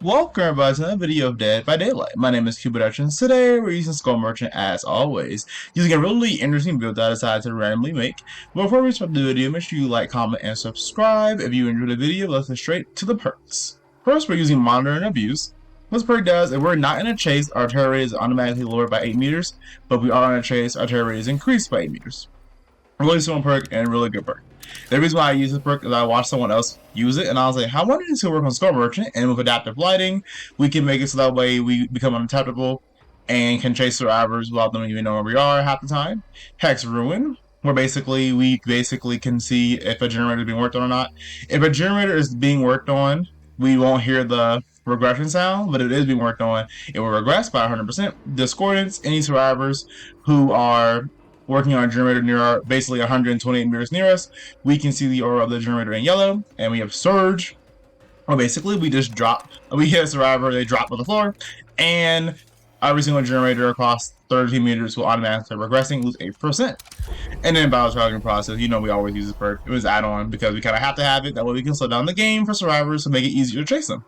Welcome everybody to another video of Dead by Daylight. My name is Cubeproductions. Today we're using Skull Merchant as always, using a really interesting build that I decided to randomly make. But before we start the video, make sure you like, comment, and subscribe. If you enjoyed the video, let's get straight to the perks. First, we're using Monitor and Abuse. What this perk does, if we're not in a chase, our terror rate is automatically lowered by 8 meters, but we are in a chase, our terror rate is increased by 8 meters. Really strong perk and a really good perk. The reason why I use this perk is I watched someone else use it, and I was like, how wanted this to work on Skull Merchant? And with adaptive lighting, we can make it so that way we become untouchable and can chase survivors without them even knowing where we are half the time. Hex Ruin, where we basically can see if a generator is being worked on or not. If a generator is being worked on, we won't hear the regression sound, but if it is being worked on, it will regress by 100%. Discordance, any survivors who are working on a generator near basically 128 meters near us, we can see the aura of the generator in yellow. And we have Surge, where basically we hit a survivor, they drop on the floor, and every single generator across 30 meters will automatically regressing, lose 8%. And then Battle Charging Process, we always use this perk. It was add-on because we kind of have to have it, that way we can slow down the game for survivors to make it easier to chase them.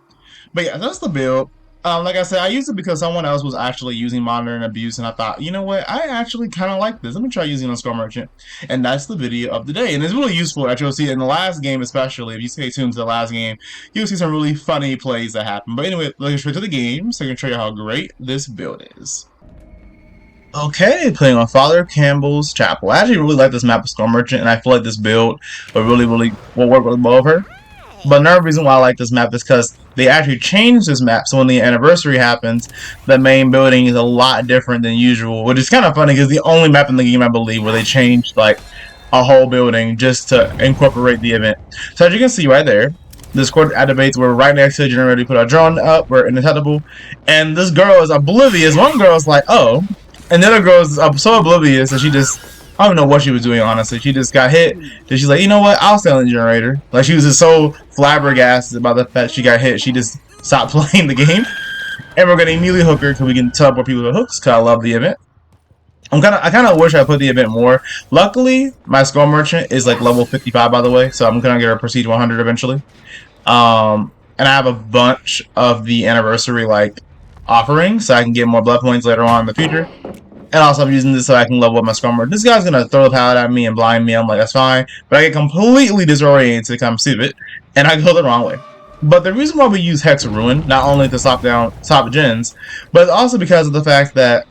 But yeah, that's the build. Like I said, I used it because someone else was actually using Monitor and Abuse, and I thought, you know what, I actually kind of like this. Let me try using it on Skull Merchant. And that's the video of the day. And it's really useful, as you'll see in the last game especially. If you stay tuned to the last game, you'll see some really funny plays that happen. But anyway, let's get straight to the game so I can show you how great this build is. Okay, playing on Father Campbell's Chapel. I actually really like this map of Skull Merchant, and I feel like this build will work really well with her. But another reason why I like this map is because they actually changed this map, so when the anniversary happens, the main building is a lot different than usual, which is kind of funny because the only map in the game, I believe, where they changed like a whole building just to incorporate the event. So as you can see right there, this court activates. We're right next to the generator. We put our drone up. We're indetectable, and this girl is oblivious. One girl is like, "Oh," and the other girl is so oblivious that she just, I don't know what she was doing, honestly. She just got hit. Then she's like, you know what? I'll stay on the generator. Like, she was just so flabbergasted about the fact she got hit, she just stopped playing the game. And we're gonna immediately hook her because we can teleport people to hooks. Because I love the event. I kind of wish I put the event more. Luckily, my Skull Merchant is like level 55, by the way, so I'm gonna get her Prestige 100 eventually. And I have a bunch of the anniversary like offerings, so I can get more blood points later on in the future. And also I'm using this so I can level up my Skull Merchant. This guy's gonna throw the pallet at me and blind me. I'm like, that's fine. But I get completely disoriented to come see it, and I go the wrong way. But the reason why we use Hex Ruin, not only to stop gens, but also because of the fact that,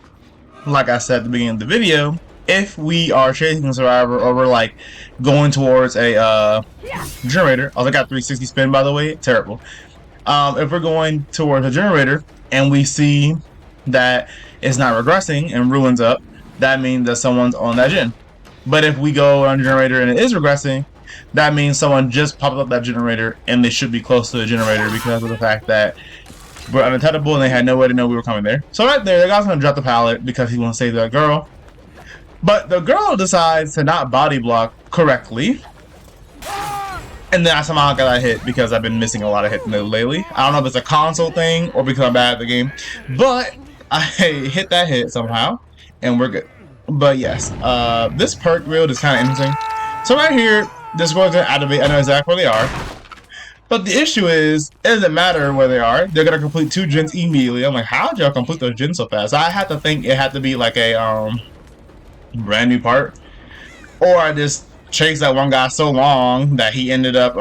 like I said at the beginning of the video, if we are chasing a survivor or we're like going towards a generator, oh, they got 360 spin, by the way, terrible. If we're going towards a generator and we see that it's not regressing and ruins up, that means that someone's on that gen. But if we go on a generator and it is regressing, that means someone just popped up that generator and they should be close to the generator because of the fact that we're undetectable and they had no way to know we were coming there. So right there, the guy's gonna drop the pallet because he wants to save that girl. But the girl decides to not body block correctly. And then I somehow got that hit because I've been missing a lot of hits lately. I don't know if it's a console thing or because I'm bad at the game. But I hit that hit somehow, and we're good. But yes, this perk build is kind of interesting. So right here, this girl's gonna activate. I know exactly where they are. But the issue is, it doesn't matter where they are. They're gonna complete 2 gens immediately. I'm like, how did y'all complete those gens so fast? I had to think it had to be like a brand new part, or I just chased that one guy so long that he ended up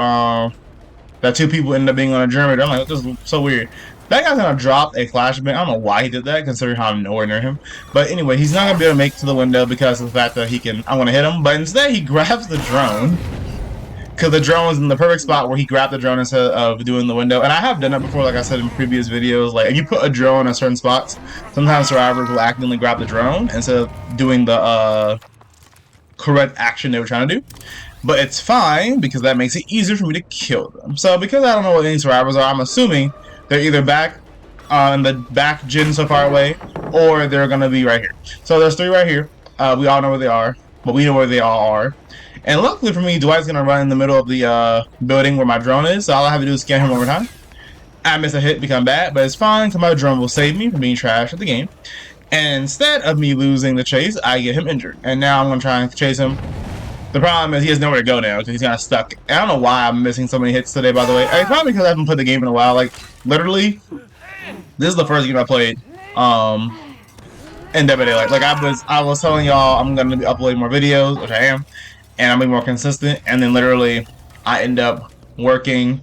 that 2 people ended up being on a generator. I'm like, this is so weird. That guy's gonna drop a flashbang. I don't know why he did that, considering how I'm nowhere near him. But anyway, he's not gonna be able to make it to the window because of the fact that I'm gonna hit him. But instead, he grabs the drone, because the drone was in the perfect spot where he grabbed the drone instead of doing the window. And I have done that before, like I said in previous videos. Like, if you put a drone in certain spots, sometimes survivors will accidentally grab the drone instead of doing the correct action they were trying to do. But it's fine because that makes it easier for me to kill them. So because I don't know what any survivors are, I'm assuming they're either back on the back gen so far away, or they're gonna be right here. So there's 3 right here. We all know where they are, but we know where they all are. And luckily for me, Dwight's gonna run in the middle of the building where my drone is. So all I have to do is scan him over time. I miss a hit, become bad, but it's fine because my drone will save me from being trash at the game. And instead of me losing the chase, I get him injured. And now I'm gonna try and chase him The problem is he has nowhere to go now because he's kind of stuck. And I don't know why I'm missing so many hits today, by the way. It's probably because I haven't played the game in a while. Like, literally, this is the first game I played in Dead by Daylight. Like, I was telling y'all I'm going to be uploading more videos, which I am, and I'm being more consistent. And then literally, I end up working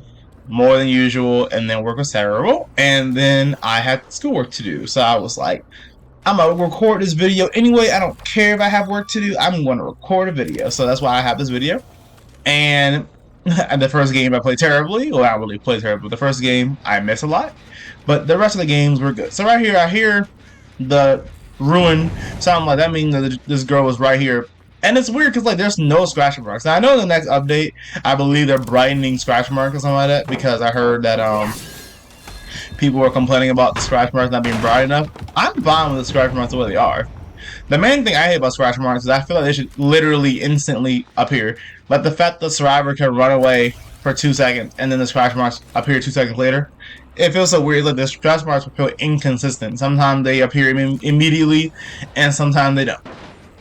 more than usual, and then work was terrible. And then I had schoolwork to do. So I was like, I'm gonna record this video anyway. I don't care if I have work to do. I'm gonna record a video. So that's why I have this video. And the first game I played terribly. Well, I don't really play terribly. The first game I missed a lot, but the rest of the games were good. So right here, I hear the ruin sound like that means that this girl was right here. And it's weird because like there's no scratch marks. Now I know in the next update, I believe they're brightening scratch marks or something like that because I heard that people were complaining about the scratch marks not being bright enough. I'm fine with the scratch marks the way they are. The main thing I hate about scratch marks is I feel like they should literally instantly appear. Like the fact the survivor can run away for 2 seconds and then the scratch marks appear 2 seconds later. It feels so weird. Like the scratch marks feel inconsistent. Sometimes they appear immediately and sometimes they don't.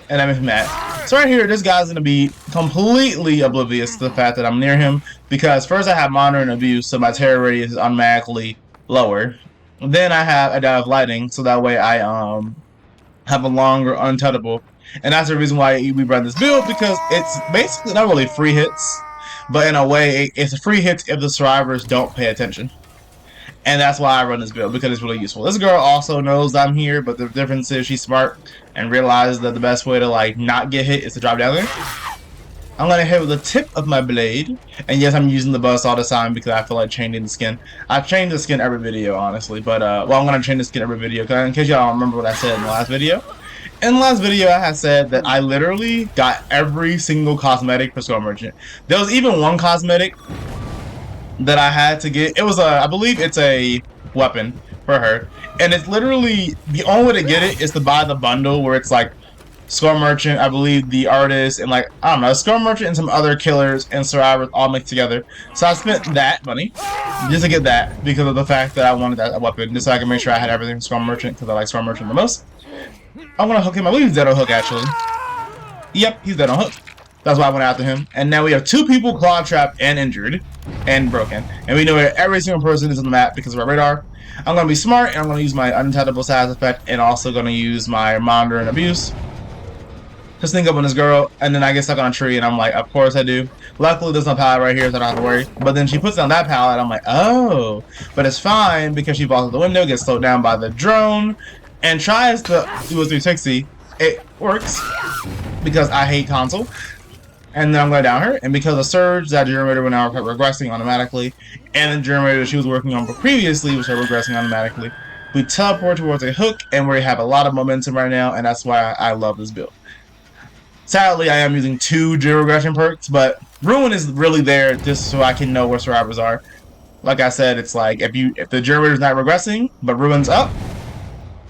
And that makes me mad. So right here, this guy's going to be completely oblivious to the fact that I'm near him. Because first I have monitor and abuse, so my terror radius is automatically lower. Then I have adaptive lighting, so that way I have a longer untouchable. And that's the reason why we run this build, because it's basically not really free hits, but in a way it's a free hits if the survivors don't pay attention. And that's why I run this build, because it's really useful. This girl also knows I'm here, but the difference is she's smart and realizes that the best way to like not get hit is to drop down there. I'm gonna hit with the tip of my blade, and yes, I'm using the bus all the time because I feel like changing the skin. I change the skin every video, honestly, but well, I'm gonna change the skin every video because in case y'all don't remember what I said in the last video. In the last video, I had said that I literally got every single cosmetic for Skull Merchant. There was even one cosmetic that I had to get. It was I believe it's a weapon for her, and it's literally the only way to get it is to buy the bundle where it's like Skull Merchant, I believe the artist, and like, I don't know, Skull Merchant and some other killers and survivors all mixed together. So I spent that money just to get that because of the fact that I wanted that weapon, just so I can make sure I had everything from Skull Merchant because I like Skull Merchant the most. I'm gonna hook him. I believe he's dead on hook actually. Yep, he's dead on hook. That's why I went after him. And now we have 2 people claw trapped and injured and broken. And we know where every single person is on the map because of our radar. I'm gonna be smart and I'm gonna use my untouchable status effect and also gonna use my monitor and abuse. Just think up on this girl, and then I get stuck on a tree, and I'm like, of course I do. Luckily, there's no pallet right here, so I don't have to worry. But then she puts down that pallet, I'm like, oh. But it's fine, because she falls out the window, gets slowed down by the drone, and tries to do a 360. It works, because I hate console. And then I'm going to down her, and because of Surge, that generator will now regressing automatically, and the generator that she was working on previously was regressing automatically. We teleport towards a hook, and we have a lot of momentum right now, and that's why I love this build. Sadly, I am using 2 geo regression perks, but Ruin is really there just so I can know where survivors are. Like I said, it's like if the generator is not regressing, but Ruin's up,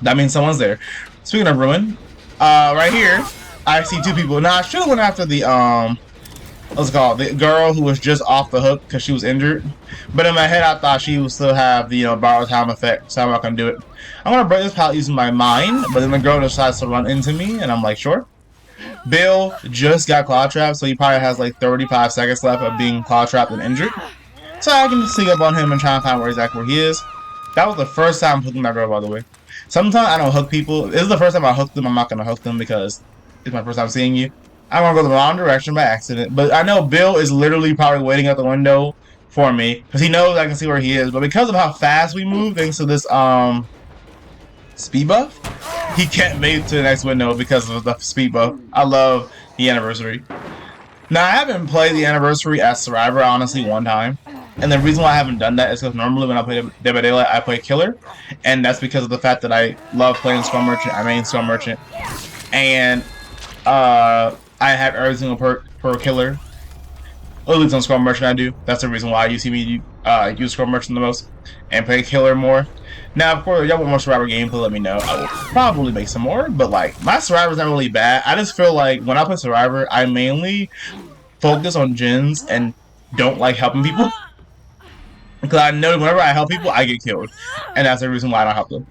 that means someone's there. Speaking of Ruin, right here, I see 2 people. Now I should have went after the what's it called, the girl who was just off the hook because she was injured. But in my head, I thought she would still have the borrow time effect, so I'm not gonna do it. I'm gonna break this pallet using my mind, but then the girl decides to run into me, and I'm like, sure. Bill just got claw trapped, so he probably has like 35 seconds left of being claw trapped and injured. So I can just sneak up on him and try and find exactly where he is. That was the first time hooking that girl, by the way. Sometimes I don't hook people. This is the first time I hooked them. I'm not gonna hook them because it's my first time seeing you. I'm gonna go the wrong direction by accident. But I know Bill is literally probably waiting at the window for me because he knows I can see where he is. But because of how fast we move, thanks to this speed buff, he can't make it to the next window because of the speed buff. I love the anniversary. Now, I haven't played the anniversary as Survivor, honestly, one time. And the reason why I haven't done that is because normally when I play Dead by Daylight, I play Killer. And that's because of the fact that I love playing Skull Merchant. I main Skull Merchant. And I have every single perk for Killer. At least on Skull Merchant I do. That's the reason why you see me use Skull Merchant the most and play Killer more. Now, of course, if y'all want more Survivor gameplay, let me know. I will probably make some more, but like, my Survivor's not really bad. I just feel like when I play Survivor, I mainly focus on gens and don't like helping people. Because I know whenever I help people, I get killed. And that's the reason why I don't help them.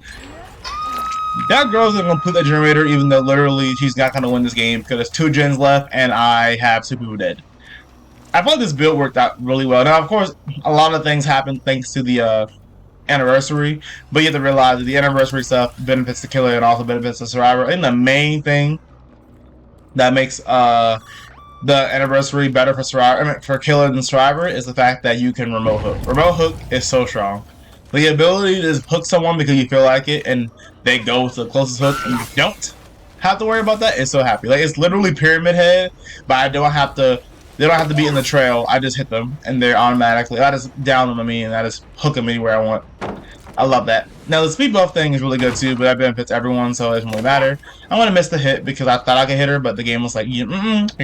That girl's gonna complete that generator, even though literally she's not gonna win this game because there's 2 gens left and I have 2 people dead. I thought this build worked out really well. Now, of course, a lot of things happen thanks to the anniversary, but you have to realize that the anniversary stuff benefits the killer and also benefits the survivor. And the main thing that makes the anniversary better for survivor, I mean, for killer than survivor, is the fact that you can remote hook. Remote hook is so strong. The ability to just hook someone because you feel like it and they go to the closest hook and you don't have to worry about that is so happy. Like, it's literally pyramid head, but I don't have to. They don't have to be in the trail. I just hit them and they're automatically. I just down them, and I just hook them anywhere I want. I love that. Now the speed buff thing is really good too, but that benefits everyone, so it doesn't really matter. I'm gonna miss the hit because I thought I could hit her, but the game was like, you're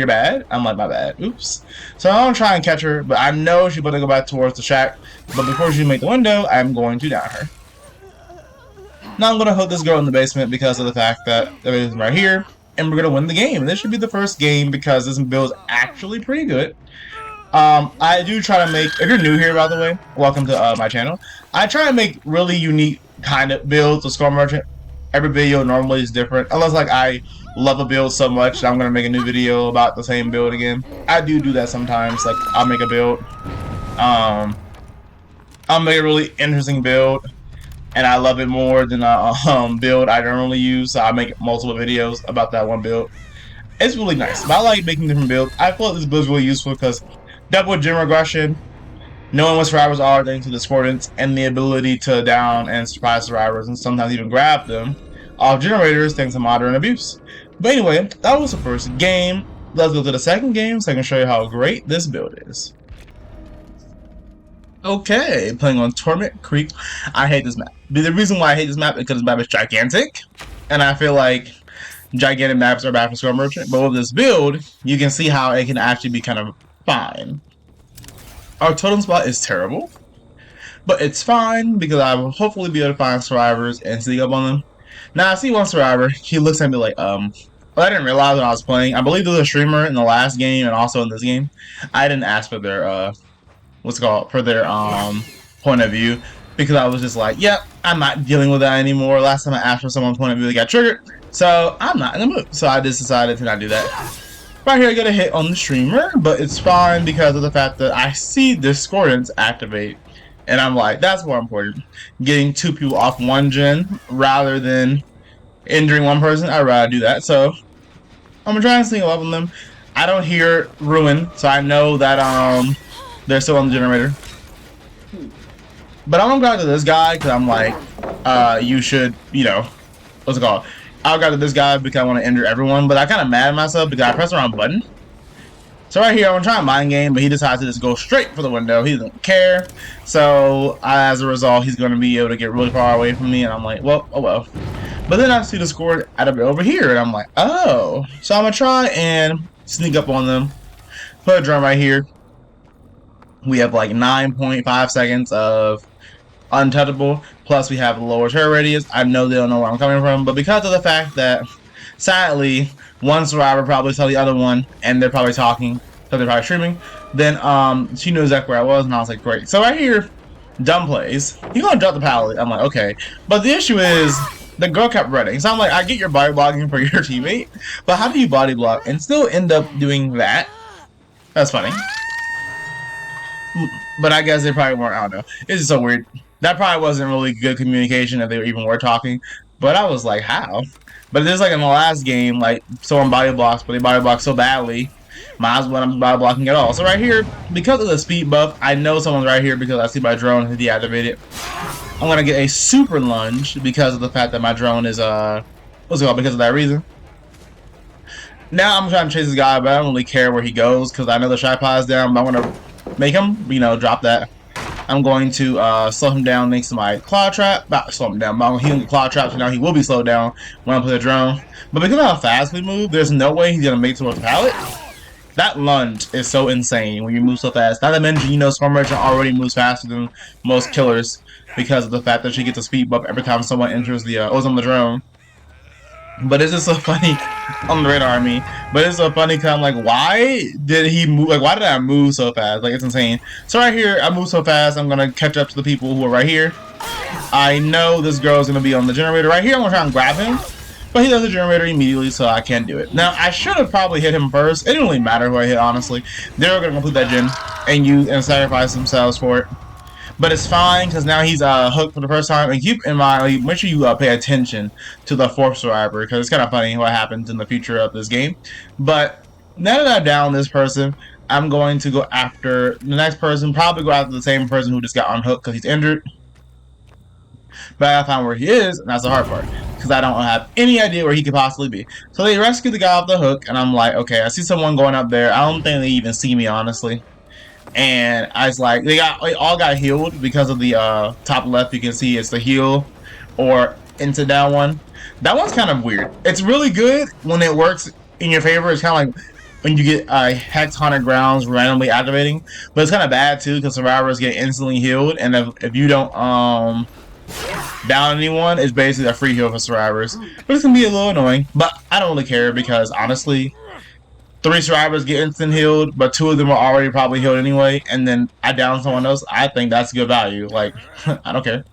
bad. I'm like, my bad. Oops. So I'm gonna try and catch her, but I know she's gonna go back towards the shack. But before she make the window, I'm going to down her. Now I'm gonna hook this girl in the basement because of the fact that everything's right here, and we're gonna win the game. This should be the first game because this build is actually pretty good. I do try to make, if you're new here by the way, welcome to my channel. I try to make really unique kind of builds with Skull Merchant. Every video normally is different, unless like I love a build so much that I'm gonna make a new video about the same build again. I do that sometimes. Like I'll make a build, I'll make a really interesting build, and I love it more than a build I normally use. So I make multiple videos about that one build. It's really nice. But I like making different builds. I feel like this build is really useful because double gem regression, knowing what survivors are thanks to discordance, and the ability to down and surprise survivors and sometimes even grab them off generators thanks to modern abuse. But anyway, that was the first game. Let's go to the second game so I can show you how great this build is. Okay, playing on Torment Creek. I hate this map. But the reason why I hate this map is because this map is gigantic, and I feel like gigantic maps are bad for Skull Merchant. But with this build, you can see how it can actually be kind of fine. Our totem spot is terrible, but it's fine because I will hopefully be able to find survivors and sneak up on them. Now I see one survivor. He looks at me like, well, I didn't realize when I was playing. I believe there was a streamer in the last game and also in this game. I didn't ask for their point of view because I was just like, yep, I'm not dealing with that anymore. Last time I asked for someone's point of view, they got triggered, so I'm not in the mood. So I just decided to not do that. Right here I get a hit on the streamer, but it's fine because of the fact that I see discordance activate, and I'm like, that's more important. Getting 2 people off 1 gen rather than injuring 1 person, I'd rather do that. So I'm gonna try and sneak up on them. I don't hear ruin, so I know that they're still on the generator. But I'm gonna go to this guy because I'm like, you should, what's it called? I'll go to this guy because I want to injure everyone, but I kind of mad at myself because I pressed the wrong button. So right here, I'm trying to mind game, but he decides to just go straight for the window. He doesn't care. So as a result, he's going to be able to get really far away from me, and I'm like, well, oh well. But then I see the score out of it over here, and I'm like, oh. So I'm going to try and sneak up on them. Put a drum right here. We have like 9.5 seconds of untouchable, plus we have a lower turret radius. I know they don't know where I'm coming from, but because of the fact that sadly one survivor probably saw the other one and they're probably talking, so they're probably streaming, then she knew exactly where I was, and I was like, great. So right here, dumb plays, he's gonna drop the pallet. I'm like, okay, but the issue is the girl kept running, so I'm like, I get your body blocking for your teammate, but how do you body block and still end up doing that? That's funny. But I guess they probably weren't. I don't know. It's just so weird. That probably wasn't really good communication if they even were talking. But I was like, how? But just like in the last game, like someone body blocks, but they body block so badly, might as well not body blocking at all. So right here, because of the speed buff, I know someone's right here because I see my drone has deactivated. I'm gonna get a super lunge because of the fact that my drone is what's it called? Because of that reason. Now I'm trying to chase this guy, but I don't really care where he goes because I know the tripod's down. But I'm gonna make him, drop that. I'm going to slow him down thanks to my claw trap. Not slow him down, but he can claw trap, so now he will be slowed down when I play the drone. But because of how fast we move, there's no way he's gonna make it towards the pallet. That lunge is so insane when you move so fast. Not to mention, Skull Merchant already moves faster than most killers because of the fact that she gets a speed bump every time someone enters the on the drone. But it's just so funny on the radar on me. But it's so funny because I'm like, why did he move? Like, why did I move so fast? Like, it's insane. So right here, I move so fast, I'm gonna catch up to the people who are right here. I know this girl is going to be on the generator right here. I'm going to try and grab him. But he does the generator immediately, so I can't do it. Now, I should have probably hit him first. It didn't really matter who I hit, honestly. They were going to complete that gen and sacrifice themselves for it. But it's fine, because now he's hooked for the first time. And keep in mind, make sure you pay attention to the fourth survivor, because it's kind of funny what happens in the future of this game. But now that I've downed this person, I'm going to go after the next person. Probably go after the same person who just got unhooked because he's injured. But I gotta find where he is, and that's the hard part, because I don't have any idea where he could possibly be. So they rescue the guy off the hook, and I'm like, okay, I see someone going up there. I don't think they even see me, honestly. And I was like, they all got healed because of the top left. You can see it's the heal or into that one. That one's kind of weird. It's really good when it works in your favor. It's kind of like when you get Hex Haunted Grounds randomly activating, but it's kind of bad too because survivors get instantly healed, and if you don't down anyone, it's basically a free heal for survivors. But it's gonna be a little annoying, but I don't really care because honestly, 3 survivors get instant healed, but 2 of them are already probably healed anyway, and then I down someone else. I think that's good value. Like, I don't care.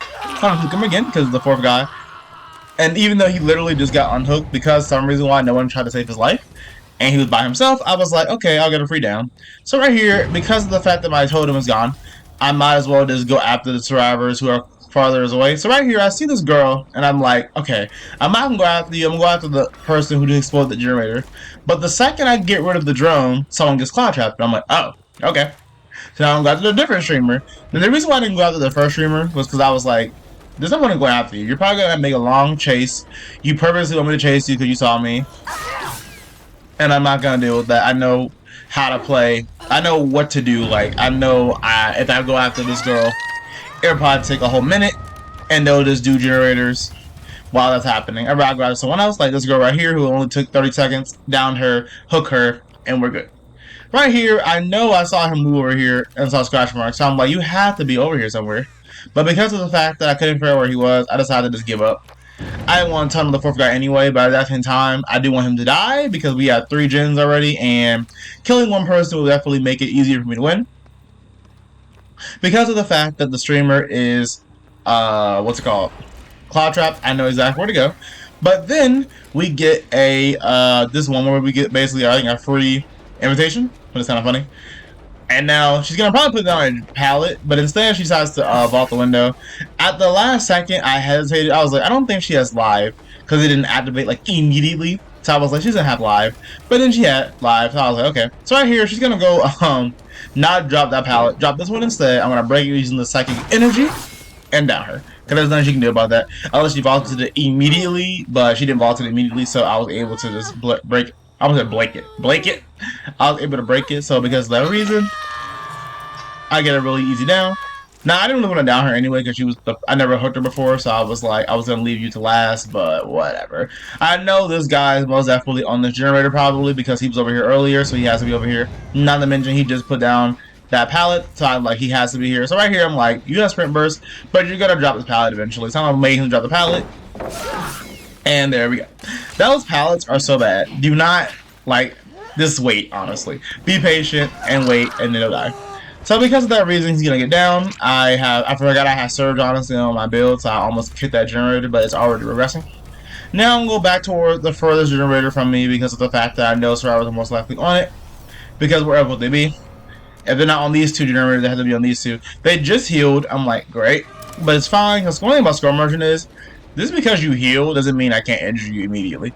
I don't hook him again because of the 4th guy. And even though he literally just got unhooked because some reason why no one tried to save his life, and he was by himself, I was like, okay, I'll get a free down. So right here, because of the fact that my totem is gone, I might as well just go after the survivors who are farther away. So right here, I see this girl, and I'm like, okay, I'm not gonna go after you. I'm gonna go after the person who just exploded the generator. But the second I get rid of the drone, someone gets cloud trapped. I'm like, oh, okay. So now I'm going after a different streamer. And the reason why I didn't go after the first streamer was because I was like, there's no one to go after you. You're probably gonna make a long chase. You purposely want me to chase you because you saw me, and I'm not gonna deal with that. I know how to play. I know what to do. Like, I know if I go after this girl, it'll probably take a whole minute, and they'll just do generators while that's happening. I'd rather grab someone else, like this girl right here, who only took 30 seconds, down her, hook her, and we're good. Right here, I know I saw him move over here and saw scratch marks, so I'm like, you have to be over here somewhere. But because of the fact that I couldn't figure out where he was, I decided to just give up. I didn't want to tunnel the 4th guy anyway, but at that same time, I do want him to die because we have 3 gens already, and killing one person will definitely make it easier for me to win. Because of the fact that the streamer is, what's it called? Cloud Trap, I know exactly where to go. But then we get this one where we get basically, I think, a free invitation, but it's kind of funny. And now she's gonna probably put it on a pallet, but instead she decides to vault the window. At the last second, I hesitated. I was like, I don't think she has live because it didn't activate like immediately. So I was like, she doesn't have live, but then she had live. So I was like, okay. So right here, she's gonna go not drop that pallet, drop this one instead. I'm gonna break it using the psychic energy and down her because there's nothing she can do about that unless she vaulted it immediately. But she didn't vault it immediately, so I was able to just break. I was gonna blanket. I was able to break it, so because of that reason, I get a really easy down. Now, I didn't really want to down her anyway because I never hooked her before, so I was like, I was gonna leave you to last, but whatever. I know this guy is most definitely on this generator probably because he was over here earlier, so he has to be over here. Not to mention, he just put down that pallet, so I'm like, he has to be here. So right here, I'm like, you got sprint burst, but you're gonna drop this pallet eventually. So I'm gonna make him drop the pallet. And there we go. Those pallets are so bad. Do not, like, just wait, honestly. Be patient and wait, and then it'll die. So because of that reason, he's gonna get down. I forgot I had Surge, honestly, on my build, so I almost hit that generator, but it's already regressing. Now I'm gonna go back toward the furthest generator from me because of the fact that I know survivors are most likely on it. Because wherever would they be? If they're not on these 2 generators, they have to be on these 2. They just healed. I'm like, great. But it's fine, because the one thing about Skull Merchant is, this because you heal doesn't mean I can't injure you immediately.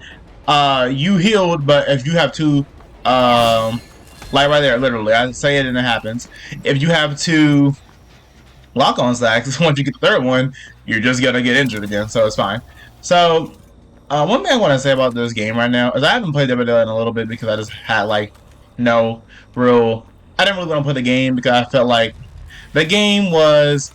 You healed, but if you have 2, like right there, literally, I say it and it happens. If you have 2 lock-on stacks, once you get the 3rd one, you're just gonna get injured again, so it's fine. So, one thing I want to say about this game right now is I haven't played Dividend in a little bit because I just had, like, no real... I didn't really want to play the game because I felt like the game was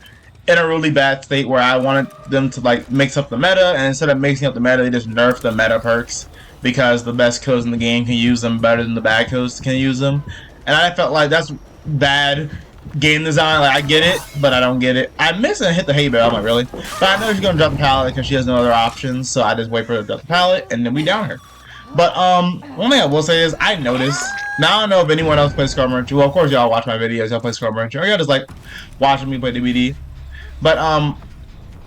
in a really bad state where I wanted them to like mix up the meta, and instead of mixing up the meta, they just nerfed the meta perks because the best kills in the game can use them better than the bad kills can use them. And I felt like that's bad game design. Like, I get it, but I don't get it. I miss and hit the hay bale. I'm like, really? But I know she's gonna drop the pallet because she has no other options, so I just wait for her to drop the pallet and then we down her. But one thing I will say is I noticed. Now I don't know if anyone else plays Skull Merchant. Well, of course y'all watch my videos. Y'all play Skull Merchant, or y'all just like watching me play DBD. But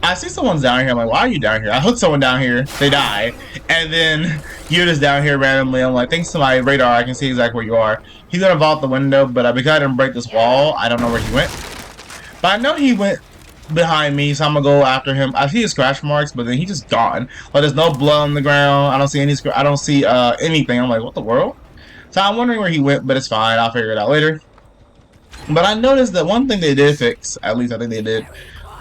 I see someone's down here. I'm like, why are you down here? I hook someone down here. They die. And then you're just down here randomly. I'm like, thanks to my radar, I can see exactly where you are. He's gonna vault the window, but because I didn't break this wall, I don't know where he went. But I know he went behind me, so I'm gonna go after him. I see his scratch marks, but then he's just gone. Like, there's no blood on the ground. I don't see any. I don't see anything. I'm like, what the world? So I'm wondering where he went, but it's fine. I'll figure it out later. But I noticed that one thing they did fix, at least I think they did.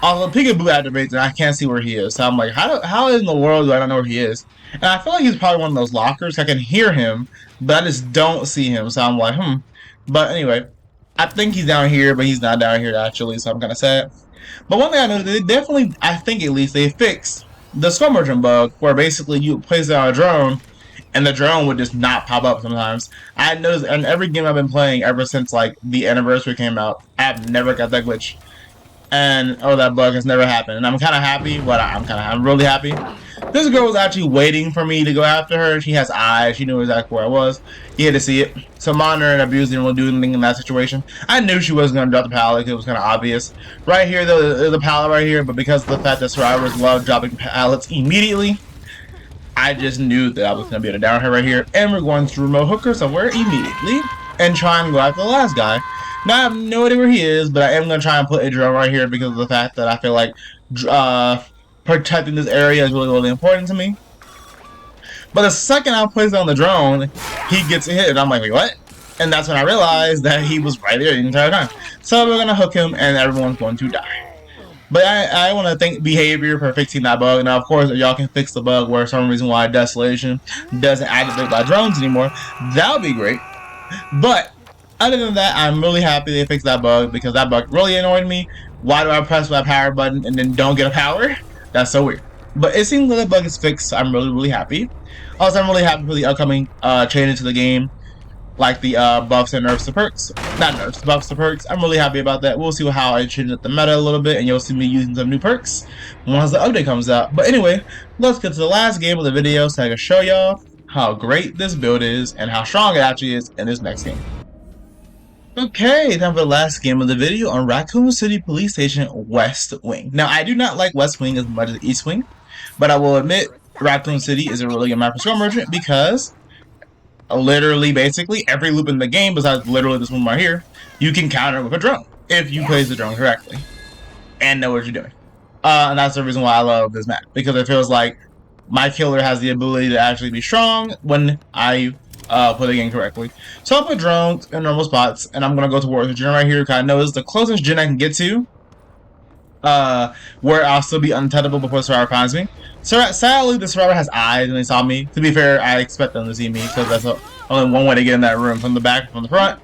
The peekaboo activates, and I can't see where he is. So I'm like, how in the world do I not know where he is? And I feel like he's probably one of those lockers. I can hear him, but I just don't see him. So I'm like, But anyway, I think he's down here, but he's not down here actually. So I'm kind of sad. But one thing I noticed, they definitely, I think at least, they fixed the skull merchant bug, where basically you place it on a drone, and the drone would just not pop up sometimes. I noticed in every game I've been playing ever since like the anniversary came out, I've never got that glitch. And that bug has never happened, and I'm kind of happy. But I'm really happy. This girl was actually waiting for me to go after her. She has eyes. She knew exactly where I was. You had to see it. So monitor and abuse didn't really do anything in that situation. I knew she wasn't gonna drop the pallet because it was kind of obvious. Right here, though, there's a pallet right here. But because of the fact that survivors love dropping pallets immediately, I just knew that I was gonna be able to down her right here. And we're going to remote hook her somewhere immediately and try and go after the last guy. Now, I have no idea where he is, but I am going to try and put a drone right here because of the fact that I feel like protecting this area is really, really important to me. But the second I place it on the drone, he gets hit, and I'm like, wait, what? And that's when I realized that he was right there the entire time. So we're going to hook him, and everyone's going to die. But I want to thank Behavior for fixing that bug. Now, of course, if y'all can fix the bug where some reason why Desolation doesn't activate by drones anymore, that would be great. But other than that, I'm really happy they fixed that bug because that bug really annoyed me. Why do I press my power button and then don't get a power? That's so weird. But it seems like the bug is fixed, so I'm really, really happy. Also, I'm really happy for the upcoming changes to the game, like the buffs and nerfs to perks. Not nerfs, buffs to perks. I'm really happy about that. We'll see how I change the meta a little bit, and you'll see me using some new perks once the update comes out. But anyway, let's get to the last game of the video so I can show y'all how great this build is and how strong it actually is in this next game. Okay, time for the last game of the video on Raccoon City Police Station West Wing. Now, I do not like West Wing as much as East Wing, but I will admit Raccoon City is a really good map for Skull Merchant because literally, basically, every loop in the game, besides literally this one right here, you can counter with a drone if you place the drone correctly and know what you're doing. And that's the reason why I love this map, because it feels like my killer has the ability to actually be strong when I put the game correctly. So I'll put drones in normal spots, and I'm gonna go towards the gen right here because I know it's the closest gen I can get to, where I'll still be untouchable before the survivor finds me. So sadly, the survivor has eyes and they saw me. To be fair, I expect them to see me because that's only one way to get in that room: from the back, from the front,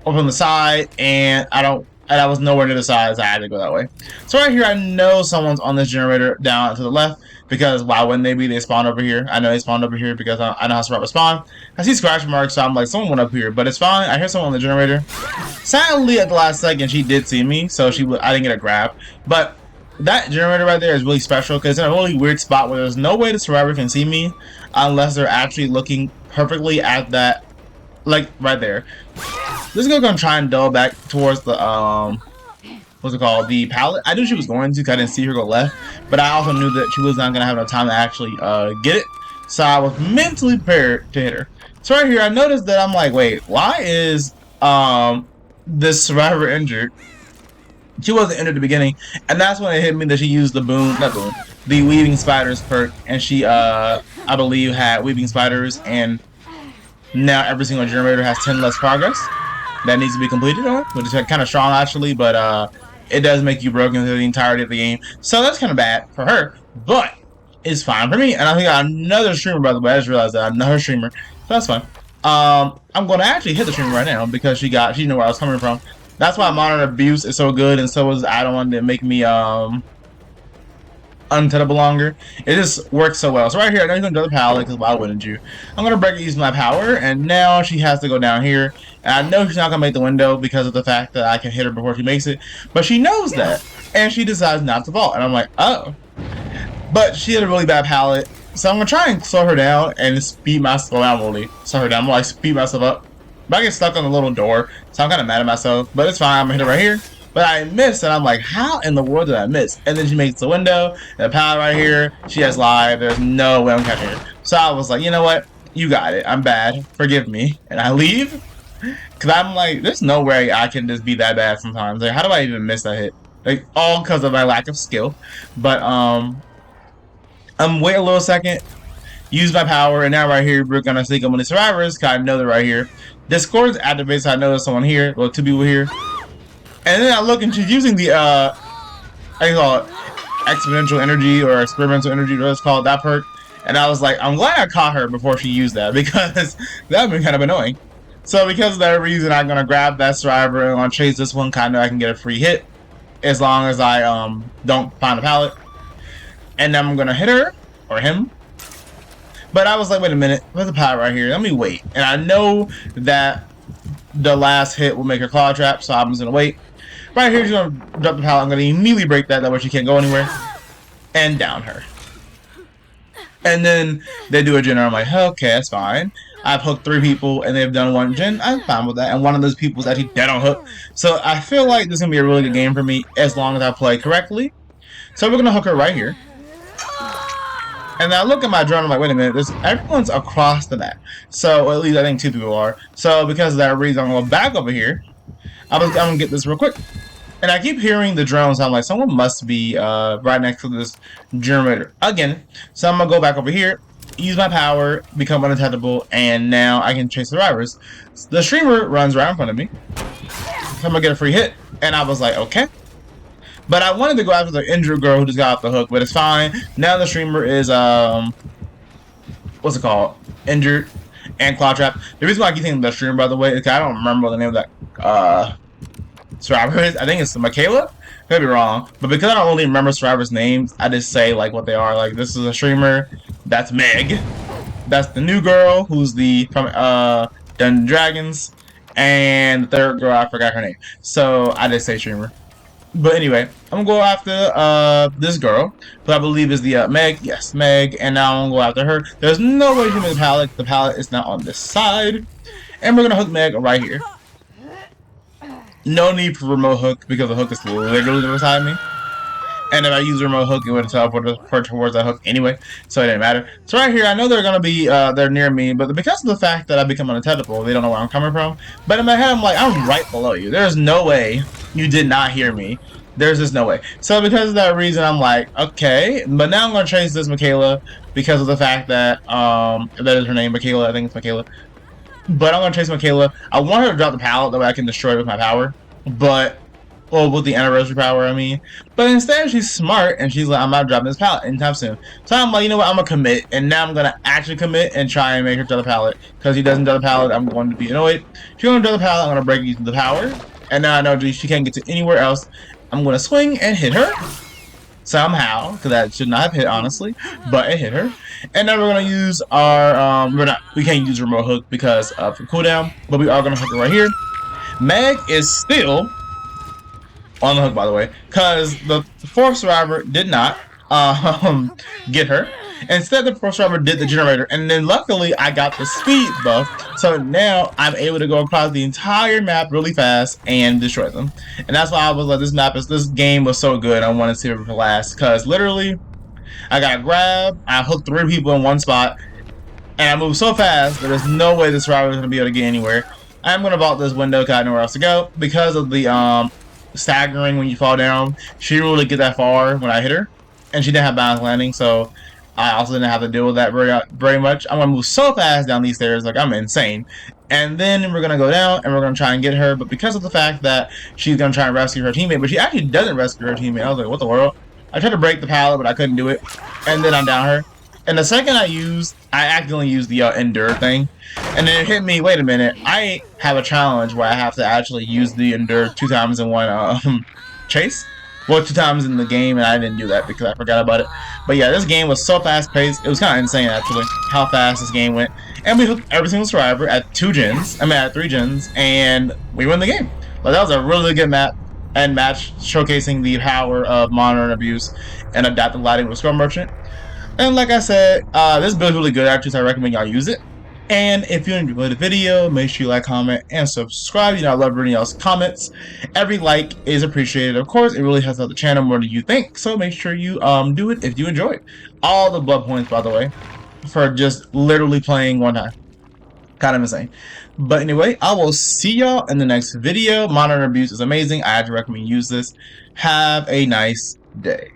or from the side. And I was nowhere near the side, so I had to go that way. So right here, I know someone's on this generator down to the left. Because why wouldn't they be? They spawned over here. I know they spawned over here because I know how survivors spawn. I see scratch marks, so I'm like, someone went up here, but it's fine. I hear someone on the generator. Sadly, at the last second, she did see me, so I didn't get a grab. But that generator right there is really special because it's in a really weird spot where there's no way the survivor can see me unless they're actually looking perfectly at that, like right there. This girl's gonna try and double back towards the what's it called, the pallet. I knew she was going to because I didn't see her go left, but I also knew that she was not going to have enough time to actually get it, so I was mentally prepared to hit her. So right here, I noticed that I'm like, wait, why is this survivor injured? She wasn't injured at the beginning, and that's when it hit me that she used the the weaving spiders perk, and she, I believe, had weaving spiders, and now every single generator has 10 less progress that needs to be completed on, which is kind of strong actually, but it does make you broken through the entirety of the game. So that's kind of bad for her, but it's fine for me. And I think I got another streamer, by the way. I just realized that another streamer. So that's fine. I'm going to actually hit the streamer right now because she knew where I was coming from. That's why monitor abuse is so good, and so is add-on that make me untouchable longer. It just works so well. So right here, I know you're going to do the pallet because why wouldn't you? I'm going to break it using my power, and now she has to go down here. And I know she's not going to make the window because of the fact that I can hit her before she makes it. But she knows that. And she decides not to vault. And I'm like, oh. But she had a really bad pallet. So I'm going to try and slow her down and speed myself down really. Slow her down. I'm going to like speed myself up. But I get stuck on the little door. So I'm kind of mad at myself. But it's fine. I'm going to hit her right here. but I missed, and I'm like, how in the world did I miss? And then she makes the window, and the pallet right here, she has live, there's no way I'm catching her. So I was like, you know what? You got it. I'm bad. Forgive me. And I leave. Because I'm like, there's no way I can just be that bad sometimes. Like, how do I even miss that hit? Like, all because of my lack of skill. But, I'm wait a little second, use my power, and now right here, we're going to sneak up on the survivors, because I know they're right here. Discord's activated, so I know there's someone here. Well, 2 people here. And then I look, and she's using the, I call it exponential energy, or experimental energy, whatever it's called, that perk. And I was like, I'm glad I caught her before she used that, because that would be kind of annoying. So because of that reason, I'm going to grab that survivor, and I'm going to chase this one, kind of I can get a free hit, as long as I don't find a pallet. And then I'm going to hit her, or him. But I was like, wait a minute, there's a pallet right here, let me wait. And I know that the last hit will make her claw trap, so I'm just going to wait. Right here, she's going to drop the pallet, I'm going to immediately break that way she can't go anywhere. And down her. And then they do a gen, I'm like, okay, that's fine. I've hooked 3 people, and they've done 1 gen. I'm fine with that. And one of those people is actually dead on hook. So I feel like this is going to be a really good game for me, as long as I play correctly. So we're going to hook her right here. And I look at my drone, I'm like, wait a minute, everyone's across the map. So, at least I think 2 people are. So, because of that reason, I'm going to go back over here. I'm going to get this real quick. And I keep hearing the drone sound like someone must be right next to this generator again. So I'm going to go back over here, use my power, become undetectable, and now I can chase survivors. The streamer runs right in front of me. So I'm going to get a free hit. And I was like, okay. But I wanted to go after the injured girl who just got off the hook, but it's fine. Now the streamer is, what's it called? Injured and claw trap. The reason why I keep thinking the streamer, by the way, is because I don't remember the name of that, survivor is. I think it's Michaela. Could be wrong, but because I don't really remember survivors' names, I just say like what they are. Like, this is a streamer. That's Meg. That's the new girl who's from Dungeons & Dragons, and the third girl, I forgot her name. So I just say streamer. But anyway, I'm gonna go after this girl, who I believe is the Meg. Yes, Meg. And now I'm gonna go after her. There's no way to make the pallet. The pallet is not on this side, and we're gonna hook Meg right here. No need for remote hook, because the hook is literally beside me. And if I use remote hook, it would teleport her towards that hook anyway, so it didn't matter. So right here, I know they're gonna be they're near me, but because of the fact that I become undetectable, they don't know where I'm coming from. But in my head, I'm like, I'm right below you. There's no way you did not hear me. There's just no way. So because of that reason, I'm like, okay. But now I'm gonna chase this Michaela, because of the fact that if that is her name, Michaela. I think it's Michaela. But I'm gonna chase Michaela. I want her to drop the pallet, that way I can destroy it with my power. But, well, with the anniversary power, I mean. But instead, she's smart, and she's like, I'm not dropping this pallet anytime soon. So I'm like, you know what, I'm gonna commit. And now I'm gonna actually commit and try and make her drop the pallet. Because he doesn't drop the pallet, I'm going to be annoyed. She's gonna drop the pallet, I'm gonna break using the power. And now I know she can't get to anywhere else. I'm gonna swing and hit her. Somehow, because that should not have hit, honestly, but it hit her. And then we're gonna use our we can't use remote hook because of the cooldown, but we are gonna hook it right here. Meg is still on the hook, by the way, because the 4th survivor did not get her. Instead, the 4th survivor did the generator, and then luckily I got the speed buff, so now I'm able to go across the entire map really fast and destroy them. And that's why I was like, this game was so good, I wanted to see it last, because literally I got grabbed, I hooked 3 people in one spot, and I moved so fast that there's no way the survivor is going to be able to get anywhere. I'm going to vault this window because I have nowhere else to go, because of the staggering when you fall down. She didn't really get that far when I hit her, and she didn't have balance landing, so I also didn't have to deal with that very much. I'm going to move so fast down these stairs, like I'm insane. And then we're going to go down, and we're going to try and get her, but because of the fact that she's going to try and rescue her teammate, but she actually doesn't rescue her teammate. I was like, what the world? I tried to break the pallet, but I couldn't do it, and then I'm down her. And the second I accidentally used the endure thing, and then it hit me, wait a minute, I have a challenge where I have to actually use the endure 2 times in one chase. Well, 2 times in the game, and I didn't do that because I forgot about it. But yeah, this game was so fast-paced, it was kind of insane, actually, how fast this game went. And we hooked every single survivor at 3 gens, and we won the game. But that was a really good map and match, showcasing the power of modern abuse and adaptive lighting with Scrum Merchant. And like I said, this build is really good, actually, so I recommend y'all use it. And if you enjoyed the video, make sure you like, comment, and subscribe. You know, I love reading y'all's comments. Every like is appreciated, of course. It really helps out the channel more than you think. So make sure you do it if you enjoy it. All the blood points, by the way, for just literally playing one time. Kind of insane. But anyway, I will see y'all in the next video. Monitor abuse is amazing. I highly recommend you use this. Have a nice day.